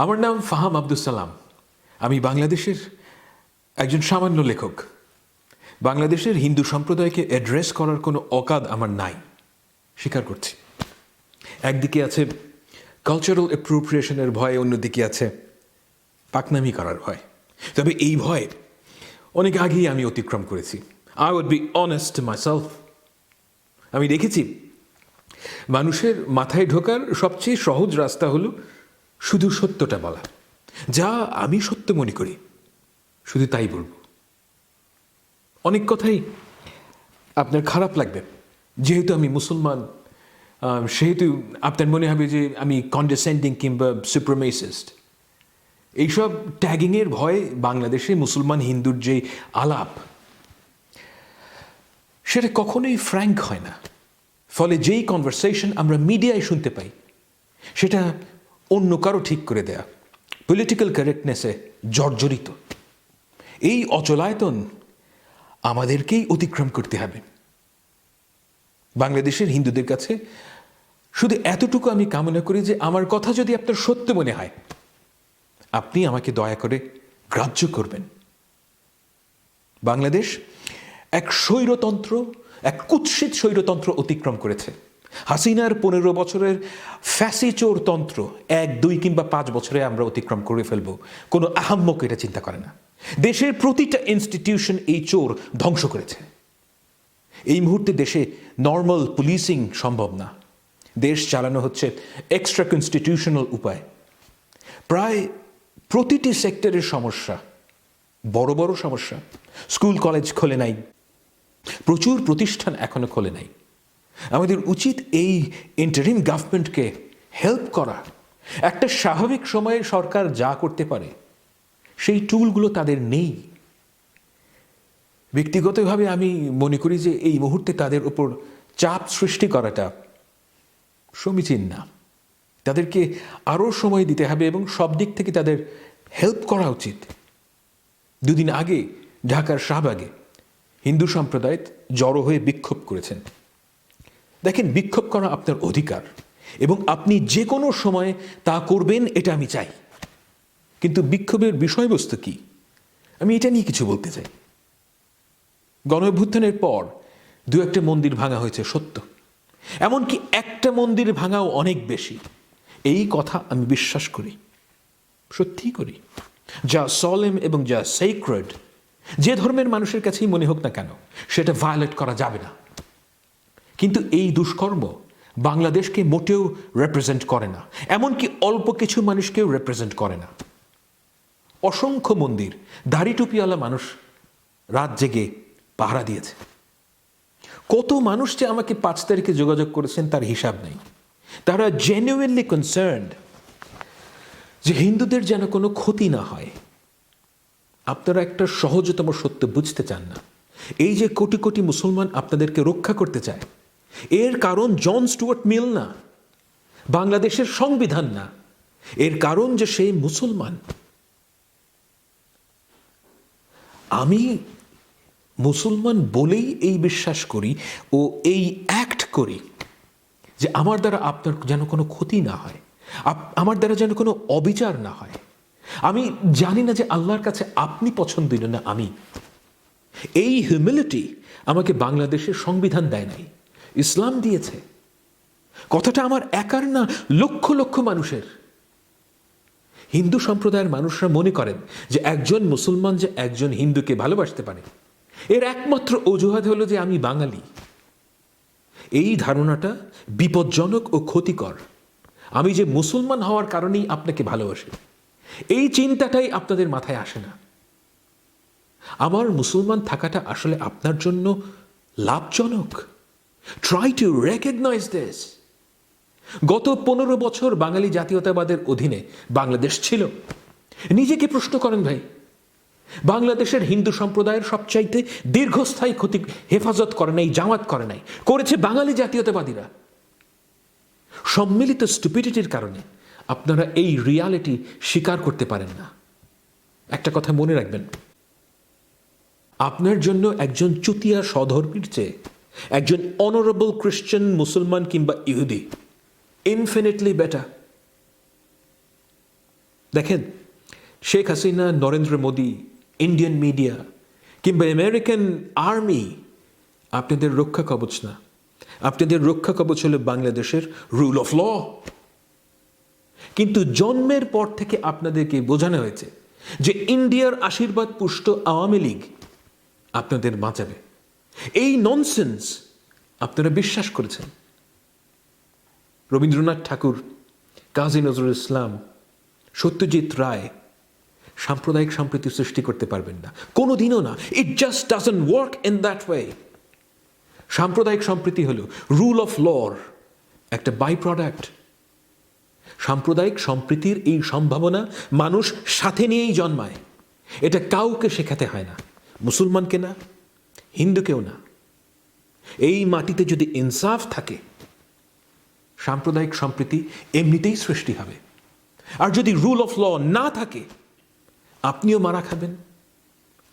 আমার নাম ফাহাম আব্দুল সালাম। আমি বাংলাদেশের একজন সামান্য লেখক। বাংলাদেশের হিন্দু সম্প্রদায়কে অ্যাড্রেস করার কোনো অকাদ আমার নাই, স্বীকার করছি। একদিকে আছে কালচারাল অ্যাপ্রোপ্রিয়েশনের ভয়, অন্যদিকে আছে পাকনামি করার ভয়। তবে এই ভয় অনেক আগেই আমি অতিক্রম করেছি। I would be honest myself. আমি দেখেছি মানুষের মাথায় ঢোকার সবচেয়ে সহজ রাস্তা হলো শুধু সত্যটা বলা। যা আমি সত্য মনে করি শুধু তাই বলবো। অনেক কথাই আপনার খারাপ লাগবে, যেহেতু আমি মুসলমান সেহেতু আপনার মনে হবে যে আমি কন্ডেসেন্ডিং কিংবা সুপ্রিমেসিস্ট। এইসব ট্যাগিংয়ের ভয়ে বাংলাদেশে মুসলমান হিন্দুর যে আলাপ, সেটা কখনোই ফ্র্যাঙ্ক হয় না। ফলে যেই কনভারসেশন আমরা মিডিয়ায় শুনতে পাই সেটা অন্য কারো ঠিক করে দেয়া, পলিটিক্যাল কারেক্টনেসে জর্জরিত। এই অচলায়তন আমাদেরকেই অতিক্রম করতে হবে। বাংলাদেশের হিন্দুদের কাছে শুধু এতটুকু আমি কামনা করি যে আমার কথা যদি আপনার সত্য মনে হয়, আপনি আমাকে দয়া করে গ্রাহ্য করবেন। বাংলাদেশ এক স্বৈরতন্ত্র, এক কুৎসিত স্বৈরতন্ত্র অতিক্রম করেছে। হাসিনার 15 বছরের ফ্যাসিচোর তন্ত্র 1, 2 কিংবা 5 বছরে আমরা অতিক্রম করে ফেলবো, কোনো আহাম্মক এটা চিন্তা করে না। দেশের প্রতিটা ইনস্টিটিউশন এই চোর ধ্বংস করেছে। এই মুহূর্তে দেশে নর্মাল পুলিশিং সম্ভব না। দেশ চালানো হচ্ছে এক্সট্রা কনস্টিটিউশনাল উপায়। প্রায় প্রতিটি সেক্টরের সমস্যা, বড় বড় সমস্যা। স্কুল কলেজ খোলে নাই, প্রচুর প্রতিষ্ঠান এখনো খোলে নাই। আমাদের উচিত এই ইন্টারিম গভর্নমেন্টকে হেল্প করা। একটা স্বাভাবিক সময়ে সরকার যা করতে পারে সেই টুলগুলো তাদের নেই। ব্যক্তিগতভাবে আমি মনে করি যে এই মুহূর্তে তাদের উপর চাপ সৃষ্টি করাটা সমীচীন না। তাদেরকে আরও সময় দিতে হবে এবং সব দিক থেকে তাদের হেল্প করা উচিত। 2 দিন আগে ঢাকার শাহবাগে হিন্দু সম্প্রদায় জড়ো হয়ে বিক্ষোভ করেছেন। দেখেন, বিক্ষোভ করা আপনার অধিকার এবং আপনি যে কোনো সময় তা করবেন, এটা আমি চাই। কিন্তু বিক্ষোভের বিষয়বস্তু কি, আমি এটা নিয়ে কিছু বলতে চাই। গণঅভ্যুত্থানের পর 2-1টা মন্দির ভাঙা হয়েছে সত্য, এমনকি একটা মন্দির ভাঙাও অনেক বেশি। এই কথা আমি বিশ্বাস করি, সত্যিই করি। যা সলেম এবং যা সেক্রেড, যে ধর্মের মানুষের কাছেই মনে হোক না কেন, সেটা ভায়োলেট করা যাবে না। কিন্তু এই দুষ্কর্ম বাংলাদেশকে মোটেও রিপ্রেজেন্ট করে না, এমনকি অল্প কিছু মানুষকেও রিপ্রেজেন্ট করে না। অসংখ্য মন্দির দাড়ি টুপিওয়ালা মানুষ রাত জেগে পাহারা দিয়েছে। কত মানুষ যে আমাকে 5 তারিখে যোগাযোগ করেছেন তার হিসাব নেই। তারা জেনুইনলি কনসার্নড যে হিন্দুদের যেন কোনো ক্ষতি না হয়। আপনারা একটা সহজতম সত্য বুঝতে চান না। এই যে কোটি কোটি মুসলমান আপনাদেরকে রক্ষা করতে চায়, এর কারণ জন স্টুয়ার্ট মিল না, বাংলাদেশের সংবিধান না। এর কারণ যে সেই মুসলমান। আমি মুসলমান বলেই এই বিশ্বাস করি ও এই অ্যাক্ট করি যে আমার দ্বারা আপনার যেন কোনো ক্ষতি না হয়, আমার দ্বারা যেন কোনো অবিচার না হয়। আমি জানি না যে আল্লাহর কাছে আপনি পছন্দনীয় না আমি। এই হিউমিলিটি আমাকে বাংলাদেশের সংবিধান দেয় নাই, ইসলাম দিয়েছে। কথাটা আমার একার না, লক্ষ লক্ষ মানুষের। হিন্দু সম্প্রদায়ের মানুষরা মনে করেন যে একজন মুসলমান যে একজন হিন্দুকে ভালোবাসতে পারে, এর একমাত্র অজুহাত হলো যে আমি বাঙালি। এই ধারণাটা বিপজ্জনক ও ক্ষতিকর। আমি যে মুসলমান হওয়ার কারণেই আপনাকে ভালোবাসি, এই চিন্তাটাই আপনাদের মাথায় আসে না। আমার মুসলমান থাকাটা আসলে আপনার জন্য লাভজনক। Try to recognise this. গত 15 বছর বাঙালি জাতীয়তাবাদের অধীনে বাংলাদেশ ছিল। নিজেকে প্রশ্ন করেন ভাই, বাংলাদেশের হিন্দু সম্প্রদায়ের সবচাইতে দীর্ঘস্থায়ী ক্ষতি হেফাজত করে নাই, জামাত করে নাই, করেছে বাঙালি জাতীয়তাবাদীরা। সম্মিলিত স্টুপিডিটির কারণে আপনারা এই রিয়ালিটি স্বীকার করতে পারেন না। একটা কথা মনে রাখবেন, আপনার জন্য একজন চুতিয়া স্বধর্মীর চেয়ে একজন অনারেবল খ্রিস্টান, মুসলমান কিংবা ইহুদি ইনফিনিটলি বেটার। দেখেন, শেখ হাসিনা, নরেন্দ্র মোদী, ইন্ডিয়ান মিডিয়া কিংবা আমেরিকান আর্মি আপনাদের রক্ষা কবচ না। আপনাদের রক্ষা কবচ হলো বাংলাদেশের রুল অফ ল। কিন্তু জন্মের পর থেকে আপনাদেরকে বোঝানো হয়েছে যে ইন্ডিয়ার আশীর্বাদ পুষ্ট আওয়ামী লীগ আপনাদের বাঁচাবে। এই ননসেন্স আপনারা বিশ্বাস করেছেন। রবীন্দ্রনাথ ঠাকুর, কাজী নজরুল ইসলাম, সত্যজিৎ রায় সাম্প্রদায়িক সম্প্রীতি সৃষ্টি করতে পারবেন না, কোনোদিনও না। It just doesn't work in that way. সাম্প্রদায়িক সম্প্রীতি হলো রুল অফ লর একটা বাই প্রোডাক্ট। সাম্প্রদায়িক সম্প্রীতির এই সম্ভাবনা মানুষ সাথে নিয়েই জন্মায়। এটা কাউকে শেখাতে হয় না, মুসলমানকে না, হিন্দুকেও না। এই মাটিতে যদি ইনসাফ থাকে, সাম্প্রদায়িক সম্প্রীতি এমনিতেই সৃষ্টি হবে। আর যদি রুল অফ ল না থাকে, আপনিও মারা খাবেন,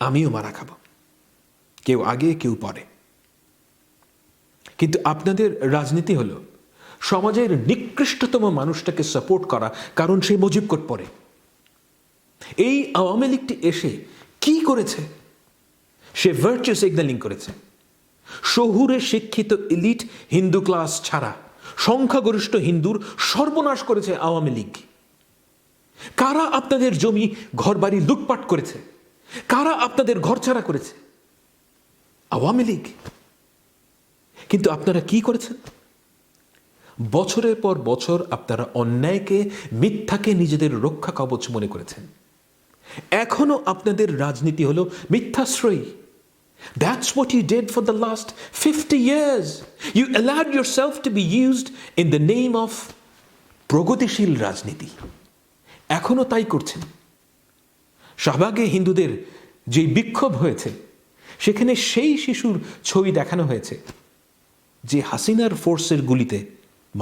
আমিও মারা খাব, কেউ আগে কেউ পরে। কিন্তু আপনাদের রাজনীতি হলো সমাজের নিকৃষ্টতম মানুষটাকে সাপোর্ট করা, কারণ সে মুজিবকোট পড়ে। এই আওয়ামী লীগটি এসে কি করেছে? সে ভার্চু সিগন্যালিং করেছে। শহুরে শিক্ষিত ইলিট হিন্দু ক্লাস ছাড়া সংখ্যাগরিষ্ঠ হিন্দুর সর্বনাশ করেছে আওয়ামী লীগ। কারা আপনাদের জমি ঘরবাড়ি লুটপাট করেছে? কারা আপনাদের ঘরছাড়া করেছে? আওয়ামী লীগ। কিন্তু আপনারা কি করেছেন? বছরের পর বছর আপনারা অন্যায়কে, মিথ্যাকে নিজেদের রক্ষা কবচ মনে করেছেন। এখনো আপনাদের রাজনীতি হলো মিথ্যাশ্রয়ী। That's what you did for the last 50 years. You allowed yourself to be used in the name of প্রগতিশীল রাজনীতি। এখনো তাই করছেন। শাহবাগে হিন্দুদের যে বিক্ষোভ হয়েছে, সেখানে সেই শিশুর ছবি দেখানো হয়েছে যে হাসিনার ফোর্সের গুলিতে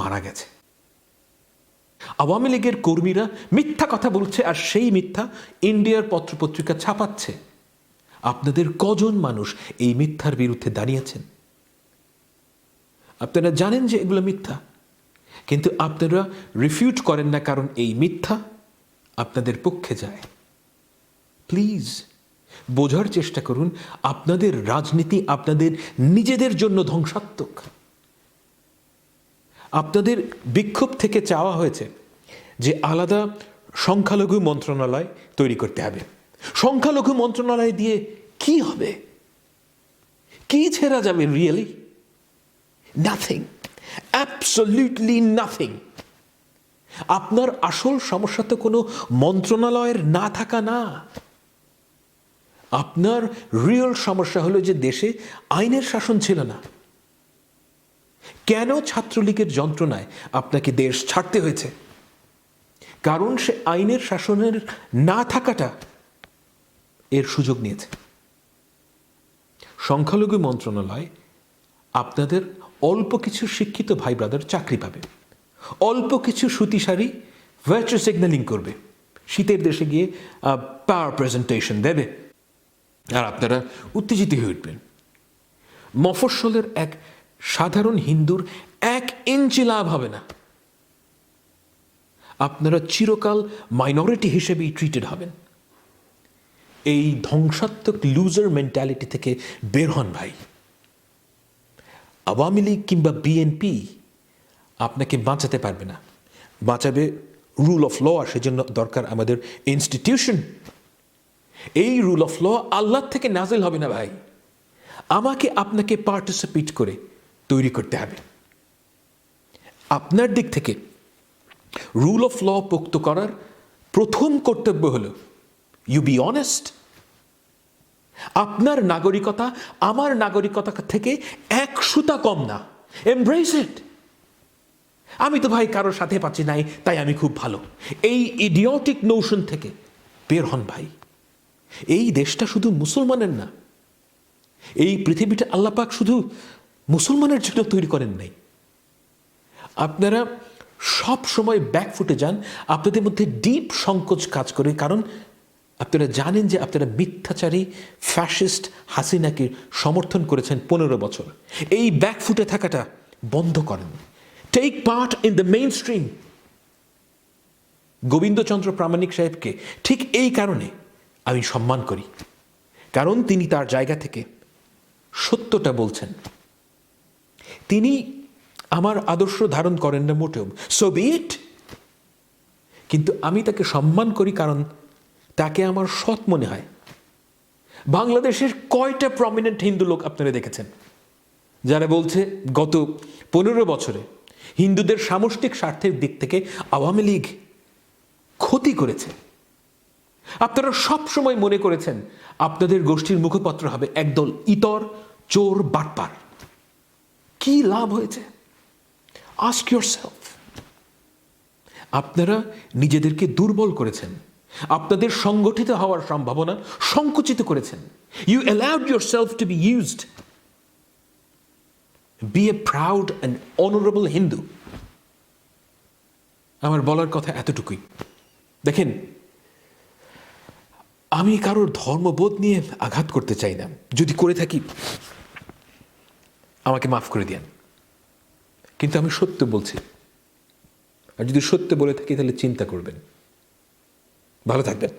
মারা গেছে। আওয়ামী লীগের কর্মীরা মিথ্যা কথা বলছে, আর সেই মিথ্যা ইন্ডিয়ার পত্রপত্রিকা ছাপাচ্ছে। আপনাদের কজন মানুষ এই মিথ্যার বিরুদ্ধে দাঁড়িয়েছেন? আপনারা জানেন যে এগুলো মিথ্যা, কিন্তু আপনারা রিফিউট করেন না, কারণ এই মিথ্যা আপনাদের পক্ষে যায়। প্লিজ বোঝার চেষ্টা করুন, আপনাদের রাজনীতি আপনাদের নিজেদের জন্য ধ্বংসাত্মক। আপনাদের বিক্ষোভ থেকে চাওয়া হয়েছে যে আলাদা সংখ্যালঘু মন্ত্রণালয় তৈরি করতে হবে। সংখ্যালঘু মন্ত্রণালয় দিয়ে কি হবে? কি ছেড়া যাবে? Really nothing, absolutely nothing. আপনার আসল সমস্যা তো কোনো মন্ত্রণালয়ের না থাকা না। আপনার রিয়েল সমস্যা হলো যে দেশে আইনের শাসন ছিল না। কেন ছাত্রলীগের যন্ত্রণায় আপনাকে দেশ ছাড়তে হয়েছে? কারণ সে আইনের শাসনের না থাকাটা এর সুযোগ নিয়েছে। সংখ্যালঘু মন্ত্রণালয় আপনাদের অল্প কিছু শিক্ষিত ভাই ব্রাদার চাকরি পাবে, অল্প কিছু সুতিশাড়ি ভার্চু সিগন্যালিং করবে, শীতের দেশে গিয়ে পাওয়ার প্রেজেন্টেশন দেবে, আর আপনারা উত্তেজিত হয়ে উঠবেন। মফস্বলের এক সাধারণ হিন্দুর 1 ইঞ্চি লাভ হবে না। আপনারা চিরকাল মাইনরিটি হিসেবেই ট্রিটেড হবেন। এই ধ্বংসাত্মক লুজার মেন্টালিটি থেকে বের হন ভাই। আওয়ামী লীগ কিংবা বিএনপি আপনাকে বাঁচাতে পারবে না। বাঁচাবে রুল অফ ল, আর সেজন্য দরকার আমাদের ইনস্টিটিউশন। এই রুল অফ ল আল্লাহর থেকে নাজিল হবে না ভাই, আমাকে আপনাকে পার্টিসিপেট করে তৈরি করতে হবে। আপনার দিক থেকে রুল অফ ল পোক্ত করার প্রথম কর্তব্য হলো ইউ বি অনেস্ট। আপনার নাগরিকতা আমার নাগরিকতা থেকে 1 সুতা কম না। এমব্রেস ইট। আমি তো ভাই কারোর সাথে পাচ্ছি নাই, তাই আমি খুব ভালো। এই ইডিওটিক নোশন থেকে বের হন ভাই। এই দেশটা শুধু মুসলমানের না, এই পৃথিবীটা আল্লাহ পাক শুধু মুসলমানের জন্য তৈরি করেন নাই। আপনারা সব সময় ব্যাকফুটে যান, আপনাদের মধ্যে ডিপ সংকোচ কাজ করে, কারণ আপনারা জানেন যে আপনারা মিথ্যাচারী ফ্যাসিস্ট হাসিনাকে সমর্থন করেছেন 15 বছর। এই ব্যাকফুটে থাকাটা বন্ধ করেন। Take part in the mainstream. Gobindachandra Pramanik সাহেবকে ঠিক এই কারণে আমি সম্মান করি, কারণ তিনি তার জায়গা থেকে সত্যটা বলছেন। তিনি আমার আদর্শ ধারণ করেন না মোটেও, সো বি ইট, কিন্তু আমি তাকে সম্মান করি কারণ তাকে আমার সৎ মনে হয়। বাংলাদেশের কয়টা প্রমিনেন্ট হিন্দু লোক আপনারা দেখেছেন যারা বলছে গত 15 বছরে হিন্দুদের সামষ্টিক স্বার্থের দিক থেকে আওয়ামী লীগ ক্ষতি করেছে? আপনারা সব সময় মনে করেছেন আপনাদের গোষ্ঠীর মুখপত্র হবে একদল ইতর, চোর, বাটপার। কি লাভ হয়েছে? Ask yourself. আপনারা নিজেদেরকে দুর্বল করেছেন, আপনাদের সংগঠিত হওয়ার সম্ভাবনা সংকুচিত করেছেন। You allowed yourself to be used. Be a proud and honourable Hindu. আমার বলার কথা এতটুকুই। দেখেন, আমি কারোর ধর্মবোধ নিয়ে আঘাত করতে চাই না, যদি করে থাকি আমাকে মাফ করে দিন, কিন্তু আমি সত্য বলছি, আর যদি সত্য বলে থাকি তাহলে চিন্তা করবেন। ভালো থাকবেন।